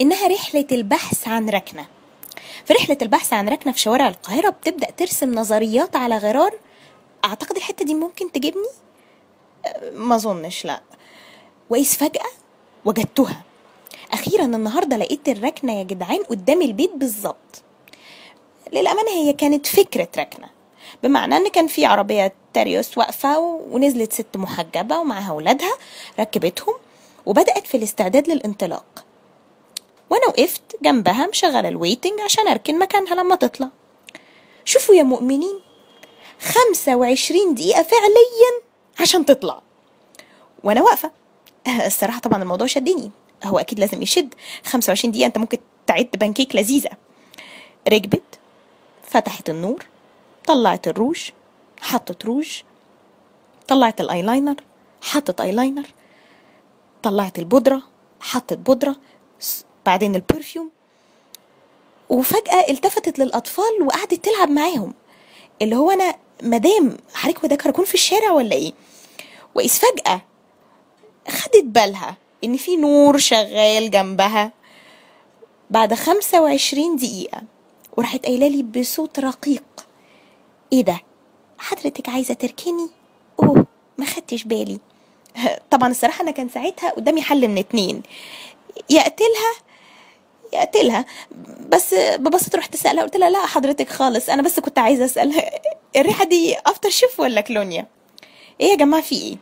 إنها رحلة البحث عن ركنة. في رحلة البحث عن ركنة في شوارع القاهرة بتبدأ ترسم نظريات على غرار. أعتقد الحتة دي ممكن تجيبني. ما أظنش، لأ. وإذ فجأة وجدتها. أخيرا النهاردة لقيت الركنة يا جدعان قدام البيت بالظبط. للأمانة هي كانت فكرة ركنة، بمعنى ان كان في عربية تاريوس واقفة ونزلت ست محجبة ومعها ولادها، ركبتهم وبدأت في الاستعداد للانطلاق، وانا وقفت جنبها مشغلة الويتنج عشان اركن مكانها لما تطلع. شوفوا يا مؤمنين، 25 دقيقة فعليا عشان تطلع وانا واقفة. الصراحة طبعا الموضوع شدني، هو اكيد لازم يشد. 25 دقيقة انت ممكن تعد بانكيك لذيذة. ركبت، فتحت النور، طلعت الروج، حطت روج، طلعت الايلاينر، حطت ايلاينر، طلعت البودرة، حطت بودرة، بعدين البرفيوم. وفجأة التفتت للأطفال وقعدت تلعب معاهم، اللي هو أنا مدام حضرتك وده أكون في الشارع ولا إيه؟ وإذ فجأة خدت بالها إن في نور شغال جنبها بعد 25 دقيقة، وراحت قايلة لي بصوت رقيق: إيه ده؟ حضرتك عايزة تركني؟ أوه، ما خدتش بالي. طبعا الصراحة أنا كان ساعتها قدامي حل من اتنين: يقتلها. بس ببساطة رحت أسألها، قلت لها: لا حضرتك خالص، أنا بس كنت عايزة أسألها الريحة دي أفتر شيف ولا كلونيا؟ إيه يا جماعة في إيه؟